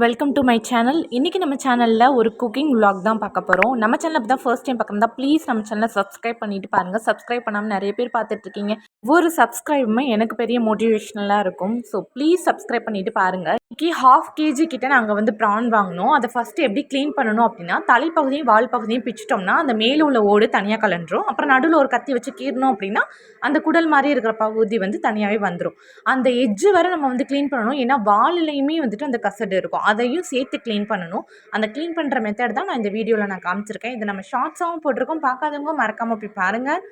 Welcome to my channel. இன்றைக்கி நம்ம சேனலில் ஒரு குக்கிங் vlog தான் பார்க்க போகிறோம். நம்ம சேனல் அப்படி தான் ஃபர்ஸ்ட் டைம் பார்க்குறதா ப்ளீஸ் நம்ம சேனலை சப்ஸ்கிரைப் பண்ணிவிட்டு பாருங்கள். சப்ஸ்கிரைப் பண்ணாமல் நிறைய பேர் பார்த்துட்ருக்கீங்க. ஒவ்வொரு சப்ஸ்கிரைபுமே எனக்கு பெரிய மோட்டிவேஷ்னலாக இருக்கும். ஸோ ப்ளீஸ் சப்ஸ்கிரைப் பண்ணிவிட்டு பாருங்கள். இன்றைக்கி 1/2 kg கிட்ட நாங்கள் வந்து ப்ரான் வாங்கினோம். அதை ஃபஸ்ட்டு எப்படி க்ளீன் பண்ணணும் அப்படின்னா, தலைப்பகுதியும் வால் பகுதியும் பிச்சிட்டோம்னா அந்த மேலே உள்ள ஓடு தனியாக கலண்டுரும். அப்புறம் நடுவில் ஒரு கத்தி வச்சு கீறணும் அப்படின்னா அந்த குடல் மாதிரி இருக்கிற பகுதி வந்து தனியாகவே வந்துடும். அந்த எட்ஜு வரை நம்ம வந்து க்ளீன் பண்ணணும். ஏன்னா வாலிலையுமே வந்துட்டு அந்த கசடு இருக்கும், அதையும் சேர்த்து க்ளீன் பண்ணணும். அந்த க்ளீன் பண்ணுற மெத்தட் தான் நான் இந்த வீடியோவில் நான் காமிச்சிருக்கேன். இதை நம்ம ஷார்ட்ஸாகவும் போட்டிருக்கோம். பார்க்காதவங்க மறக்காமல் போய் பாருங்கள்.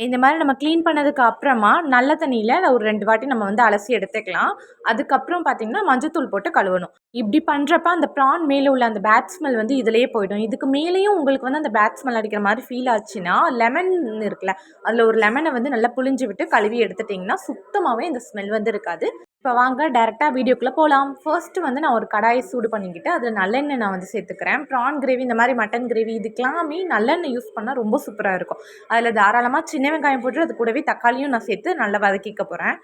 இந்த மாதிரி நம்ம க்ளீன் பண்ணதுக்கு அப்புறமா நல்ல தண்ணியில் ஒரு 2 வாட்டி நம்ம வந்து அலசி எடுத்துக்கலாம். அதுக்கப்புறம் பார்த்திங்கன்னா மஞ்சத்தூள் போட்டு கழுவணும். இப்படி பண்ணுறப்ப அந்த ப்ரான் மேலே உள்ள அந்த பேட் ஸ்மெல் வந்து இதிலேயே போயிடும். இதுக்கு மேலேயும் உங்களுக்கு வந்து அந்த பேட் ஸ்மெல் அடிக்கிற மாதிரி ஃபீல் ஆச்சுன்னா, லெமன் இருக்குல்ல, அதில் ஒரு லெமனை வந்து நல்லா புழிஞ்சு விட்டு கழுவி எடுத்துட்டிங்கன்னா சுத்தமாகவே இந்த ஸ்மெல் வந்து இருக்காது. இப்போ வாங்க டேரெக்டாக வீடியோக்குள்ளே போகலாம். ஃபர்ஸ்ட்டு வந்து நான் ஒரு கடாயை சூடு பண்ணிக்கிட்டு அதில் நல்லெண்ணெய் நான் வந்து சேர்த்துக்கிறேன். ப்ரான் கிரேவி, இந்த மாதிரி மட்டன் கிரேவி இதுக்கெல்லாமே நல்லெண்ணெய் யூஸ் பண்ணால் ரொம்ப சூப்பராக இருக்கும். அதில் தாராளமாக சின்ன வெங்காயம் போட்டு அது கூடவே தக்காளியும் நான் சேர்த்து நல்லா வதக்கிக்க போகிறேன்.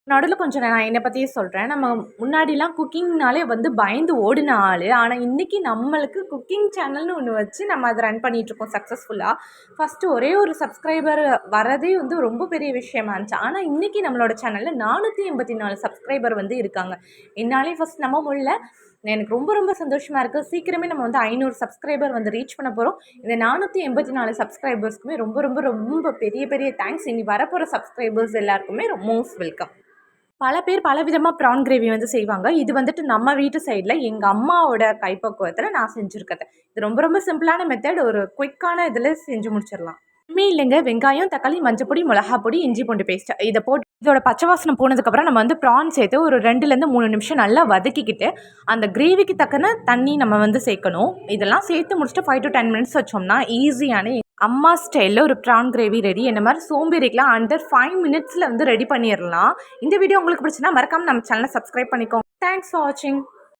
நடுவில் கொஞ்சம் நான் என்னை பற்றியே சொல்கிறேன். நம்ம முன்னாடிலாம் குக்கிங்னாலே வந்து பயந்து ஓடின ஆள். ஆனால் இன்றைக்கி நம்மளுக்கு குக்கிங் சேனல்னு ஒன்று வச்சு நம்ம அதை ரன் பண்ணிகிட்ருக்கோம் சக்ஸஸ்ஃபுல்லாக. ஃபஸ்ட்டு ஒரே ஒரு சப்ஸ்கிரைபர் வரதே வந்து ரொம்ப பெரிய விஷயமா இருந்துச்சு. ஆனால் இன்றைக்கி நம்மளோட சேனலில் 484 சப்ஸ்கிரைபர் வந்து இருக்காங்க. என்னாலே ஃபஸ்ட் நம்ப முடியல. எனக்கு ரொம்ப ரொம்ப சந்தோஷமாக இருக்குது. சீக்கிரமே நம்ம வந்து 500 சப்ஸ்கிரைபர் வந்து ரீச் பண்ண போகிறோம். இந்த 484 சப்ஸ்கிரைபர்ஸ்க்குமே ரொம்ப ரொம்ப ரொம்ப பெரிய பெரிய தேங்க்ஸ். இனி வரப்போகிற சப்ஸ்கிரைபர்ஸ் எல்லாருக்குமே மோஸ்ட் வெல்கம். பல பேர் பல விதமாக ப்ரான் கிரேவி வந்து செய்வாங்க. இது வந்துட்டு நம்ம வீட்டு சைடில் எங்கள் அம்மாவோட கைப்பக்குவத்தில் நான் செஞ்சுருக்கேன். இது ரொம்ப ரொம்ப சிம்பிளான மெத்தட். ஒரு குயிக்கான இதில் செஞ்சு முடிச்சிடலாம். ஒன்றுமே இல்லைங்க. வெங்காயம், தக்காளி, மஞ்சப்பொடி, மிளகா பொடி, இஞ்சி பூண்டு பேஸ்ட் இதை போட்டு இதோட பச்சை வாசனை போனதுக்கப்புறம் நம்ம வந்து ப்ரான் சேர்த்து ஒரு 2லேருந்து 3 நிமிஷம் நல்லா வதக்கிக்கிட்டு அந்த கிரேவிக்கு தக்கன தண்ணி நம்ம வந்து சேர்க்கணும். இதெல்லாம் சேர்த்து முடிச்சுட்டு 5 to 10 மினிட்ஸ் வச்சோம்னா ஈஸியான அம்மா ஸ்டைலில் ஒரு ப்ரான் கிரேவி ரெடி. என்ன மாதிரி சோம்பேறிக்கலாம் அண்டர் 5 மினிட்ஸில் வந்து ரெடி பண்ணிடலாம். இந்த வீடியோ உங்களுக்கு பிடிச்சுன்னா மறக்காமல் நம்ம சேனலை சப்ஸ்கிரைப் பண்ணிக்கோங்க. தேங்க்ஸ் ஃபார் வாட்சிங்.